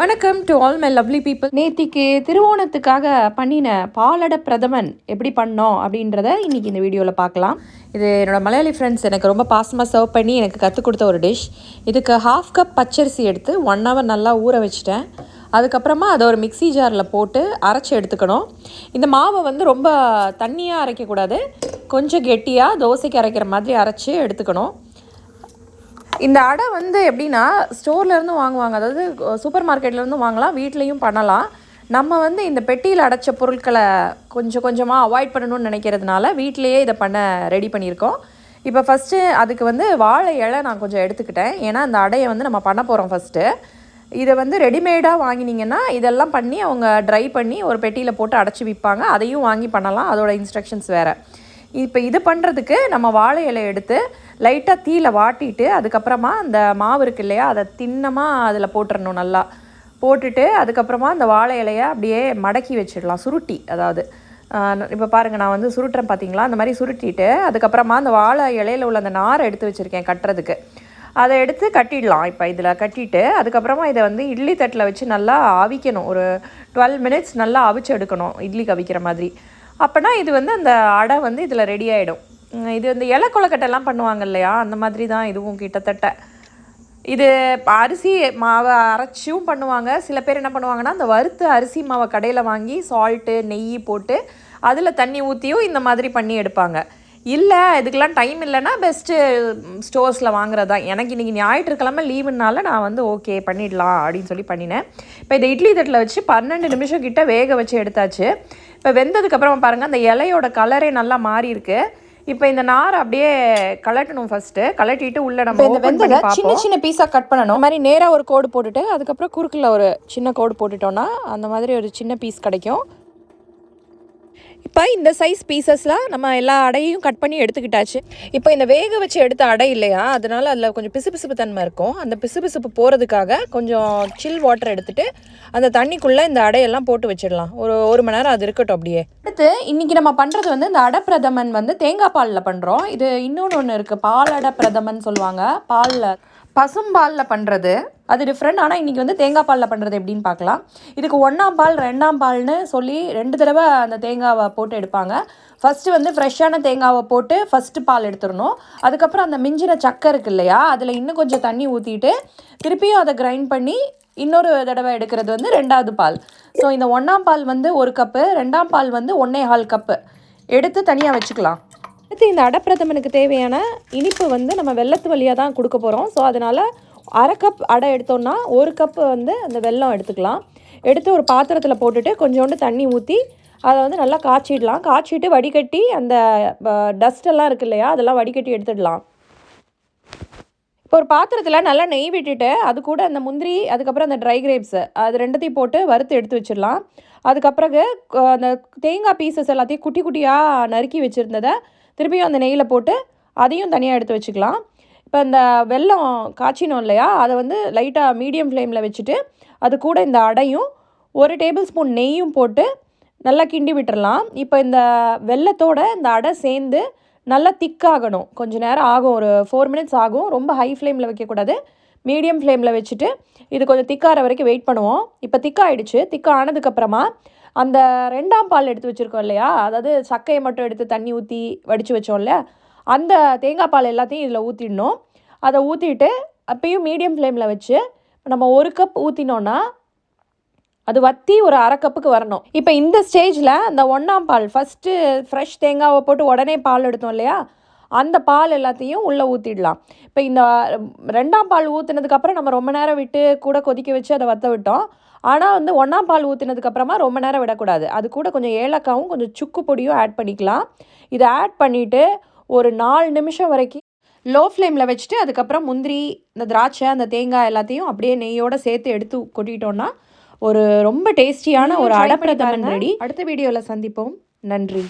வணக்கம் to all my lovely people. நேத்திக்கு திருவோணத்துக்காக பண்ணின பாலடை பிரதமன் எப்படி பண்ணோம் அப்படின்றத இன்றைக்கி இந்த வீடியோவில் பார்க்கலாம். இது என்னோடய மலையாளி ஃப்ரெண்ட்ஸ் எனக்கு ரொம்ப பாசமாக சர்வ் பண்ணி எனக்கு கற்றுக் கொடுத்த ஒரு டிஷ். இதுக்கு 1/2 கப் பச்சரிசி எடுத்து 1 hour நல்லா ஊற வச்சுட்டேன். அதுக்கப்புறமா அதை ஒரு மிக்சி ஜாரில் போட்டு அரைச்சி எடுத்துக்கணும். இந்த மாவை ரொம்ப தண்ணியாக அரைக்கக்கூடாது, கொஞ்சம் கெட்டியாக தோசைக்கு அரைக்கிற மாதிரி அரைச்சி எடுத்துக்கணும். இந்த அடை எப்படின்னா ஸ்டோர்லேருந்து வாங்குவாங்க, அதாவது சூப்பர் மார்க்கெட்லேருந்து வாங்கலாம், வீட்லேயும் பண்ணலாம். நம்ம இந்த பெட்டியில் அடைச்ச பொருட்களை கொஞ்சம் கொஞ்சமாக அவாய்ட் பண்ணணும்னு நினைக்கிறதுனால வீட்டிலையே இதை ரெடி பண்ணியிருக்கோம். இப்போ ஃபஸ்ட்டு அதுக்கு வாழை இலை நான் கொஞ்சம் எடுத்துக்கிட்டேன். ஏன்னா அந்த அடையை நம்ம பண்ண போகிறோம். ஃபஸ்ட்டு இதை ரெடிமேடாக வாங்கினீங்கன்னா இதெல்லாம் பண்ணி அவங்க ட்ரை பண்ணி ஒரு பெட்டியில் போட்டு அடைச்சி விற்பாங்க. அதையும் வாங்கி பண்ணலாம், அதோட இன்ஸ்ட்ரக்ஷன்ஸ் வேறு. இப்போ இது பண்ணுறதுக்கு நம்ம வாழை இலை எடுத்து லைட்டாக தீயில் வாட்டிட்டு அதுக்கப்புறமா அந்த மாவு இருக்கு இல்லையா, அதை தின்னமாக அதில் போட்டுடணும். நல்லா போட்டுட்டு அதுக்கப்புறமா அந்த வாழை இலையை அப்படியே மடக்கி வச்சிடலாம், சுருட்டி. அதாவது இப்போ பாருங்கள், நான் சுருட்டுறேன் பார்த்தீங்களா, அந்த மாதிரி சுருட்டிட்டு அதுக்கப்புறமா அந்த வாழை இலையில் உள்ள அந்த நாரை எடுத்து வச்சுருக்கேன் கட்டுறதுக்கு, அதை எடுத்து கட்டிடலாம். இப்போ இதில் கட்டிட்டு அதுக்கப்புறமா இதை இட்லி தட்டில் வச்சு நல்லா அவிக்கணும். ஒரு 12 minutes நல்லா அவிச்சு எடுக்கணும், இட்லிக்கு அவிக்கிற மாதிரி. அப்போனா இது அந்த அடை இதில் ரெடி ஆகிடும். இது இலை கொழுக்கட்டைலாம் பண்ணுவாங்க இல்லையா, அந்த மாதிரி தான் இதுவும் கிட்டத்தட்ட. இது அரிசி மாவை அரைச்சியும் பண்ணுவாங்க. சில பேர் என்ன பண்ணுவாங்கன்னா அந்த வறுத்த அரிசி மாவை கடையில் வாங்கி சால்ட்டு நெய் போட்டு அதில் தண்ணி ஊற்றியும் இந்த மாதிரி பண்ணி எடுப்பாங்க. இல்லை இதுக்கெல்லாம் டைம் இல்லைன்னா பெஸ்ட்டு ஸ்டோர்ஸில் வாங்குறது தான். எனக்கு இன்றைக்கி ஞாயிற்றுக்கிழமை லீவுனால நான் ஓகே பண்ணிடலாம் அப்படின்னு சொல்லி பண்ணினேன். இப்போ இதை இட்லி தட்டில் வச்சு 12 நிமிஷம் கிட்ட வேக வச்சு எடுத்தாச்சு. இப்போ வெந்ததுக்கப்புறம் பாருங்கள், அந்த இலையோட கலரே நல்லா மாறி இருக்கு. இப்போ இந்த நார் அப்படியே கலட்டணும். ஃபஸ்ட்டு கலட்டிட்டு உள்ள நம்ம சின்ன சின்ன பீஸாக கட் பண்ணணும். இந்த மாதிரி நேராக ஒரு கோடு போட்டுட்டு அதுக்கப்புறம் குறுக்கில் ஒரு சின்ன கோடு போட்டுட்டோன்னா அந்த மாதிரி ஒரு சின்ன பீஸ் கிடைக்கும். இப்போ இந்த சைஸ் பீசஸில் நம்ம எல்லா அடையையும் கட் பண்ணி எடுத்துக்கிட்டாச்சு. இப்போ இந்த வேக வச்சு எடுத்த அடை இல்லையா, அதனால் அதில் கொஞ்சம் பிசுபிசுப்பு தன்மை இருக்கும். அந்த பிசுபிசுப்பு போகிறதுக்காக கொஞ்சம் சில் வாட்டர் எடுத்துகிட்டு அந்த தண்ணிக்குள்ளே இந்த அடையெல்லாம் போட்டு வச்சிடலாம். ஒரு 1 மணி நேரம் அது இருக்கட்டும் அப்படியே. அடுத்து இன்றைக்கி நம்ம பண்ணுறது இந்த அடை பிரதமன் தேங்காய் பாலில் பண்ணுறோம். இது இன்னொன்று இருக்குது, பால் அடை பிரதமன் சொல்லுவாங்க. பாலில் பசும்பாலில் பண்ணுறது அது டிஃப்ரெண்ட். ஆனால் இன்றைக்கி தேங்காய் பாலில் பண்ணுறது எப்படின்னு பார்க்கலாம். இதுக்கு 1ஆம் பால் 2ஆம் பால்னு சொல்லி 2 தடவை அந்த தேங்காவை போட்டு எடுப்பாங்க. ஃபஸ்ட்டு ஃப்ரெஷ்ஷான தேங்காவை போட்டு ஃபஸ்ட்டு பால் எடுத்துடணும். அதுக்கப்புறம் அந்த மிஞ்சின சக்கை இருக்குது இல்லையா, அதில் இன்னும் கொஞ்சம் தண்ணி ஊற்றிட்டு திருப்பியும் அதை கிரைண்ட் பண்ணி இன்னொரு தடவை எடுக்கிறது 2ஆவது பால். ஸோ இந்த 1ஆம் பால் 1 கப்பு, 2ஆம் பால் 1.25 கப்பு எடுத்து தனியாக வச்சுக்கலாம். அடுத்து இந்த அடை பிரதமனுக்கு தேவையான இனிப்பு நம்ம வெல்லத்து வழியாக தான் கொடுக்க போகிறோம். ஸோ அதனால் 1/2 கப் அடை எடுத்தோன்னா 1 கப்பு அந்த வெல்லம் எடுத்துக்கலாம். எடுத்து ஒரு பாத்திரத்தில் போட்டுட்டு கொஞ்சோண்டு தண்ணி ஊற்றி அதை நல்லா காய்ச்சிடலாம். காய்ச்சிட்டு வடிகட்டி அந்த டஸ்டெல்லாம் இருக்குது இல்லையா, அதெல்லாம் வடிகட்டி எடுத்துடலாம். இப்போ ஒரு பாத்திரத்தில் நல்லா நெய் விட்டுட்டு அது கூட அந்த முந்திரி, அதுக்கப்புறம் அந்த ட்ரை கிரேப்ஸு, அது 2த்தையும் போட்டு வறுத்து எடுத்து வச்சிடலாம். அதுக்கப்புறம் அந்த தேங்காய் பீசஸ் எல்லாத்தையும் குட்டி குட்டியாக நறுக்கி வச்சுருந்ததை திருப்பியும் அந்த நெய்யில் போட்டு அதையும் தனியாக எடுத்து வச்சுக்கலாம். இப்போ இந்த வெல்லம் காய்ச்சினோம் இல்லையா, அதை லைட்டாக மீடியம் ஃப்ளேமில் வச்சுட்டு அது கூட இந்த அடையும் 1 டேபிள்-ஸ்பூன் நெய்யும் போட்டு நல்லா கிண்டி விட்டுறலாம். இப்போ இந்த வெல்லத்தோட இந்த அடை சேர்ந்து நல்லா திக்காகணும். கொஞ்சம் நேரம் ஆகும், ஒரு 4 minutes ஆகும். ரொம்ப ஹை ஃப்ளேமில் வைக்கக்கூடாது, மீடியம் ஃப்ளேமில் வச்சுட்டு இது கொஞ்சம் திக்காகிற வரைக்கும் வெயிட் பண்ணுவோம். இப்போ திக்காகிடுச்சு. திக்கானதுக்கப்புறமா அந்த 2ஆம் பால் எடுத்து வச்சுருக்கோம் இல்லையா, அதாவது சக்கையை மட்டும் எடுத்து தண்ணி ஊற்றி வடித்து வச்சோம் இல்லையா, அந்த தேங்காய் பால் எல்லாத்தையும் இதில் ஊற்றிடணும். அதை ஊற்றிட்டு அப்பயும் மீடியம் ஃப்ளேமில் வச்சு நம்ம 1 கப் ஊற்றினோன்னா அது வற்றி ஒரு 1/2 கப்புக்கு வரணும். இப்போ இந்த ஸ்டேஜில் அந்த 1ஆம் பால் ஃபஸ்ட்டு ஃப்ரெஷ் தேங்காவை போட்டு உடனே பால் எடுத்தோம் இல்லையா, அந்த பால் எல்லாத்தையும் உள்ளே ஊற்றிடலாம். இப்போ இந்த 2ஆம் பால் ஊற்றினதுக்கப்புறம் நம்ம ரொம்ப நேரம் விட்டு கூட கொதிக்க வச்சு அதை வற்ற விட்டோம். ஆனால் 1ஆம் பால் ஊற்றினதுக்கப்புறமா ரொம்ப நேரம் விடக்கூடாது. அது கூட கொஞ்சம் ஏலக்காவும் கொஞ்சம் சுக்கு பொடியும் ஆட் பண்ணிக்கலாம். இதை ஆட் பண்ணிவிட்டு ஒரு 4 நிமிஷம் வரைக்கும் லோ ஃப்ளேமில் வச்சுட்டு அதுக்கப்புறம் முந்திரி, இந்த திராட்சை, அந்த தேங்காய் எல்லாத்தையும் அப்படியே நெய்யோடு சேர்த்து எடுத்து கொட்டிட்டோன்னா ஒரு ரொம்ப டேஸ்டியான ஒரு அடை பிரதமன் ரெடி. அடுத்த வீடியோவில் சந்திப்போம். நன்றி.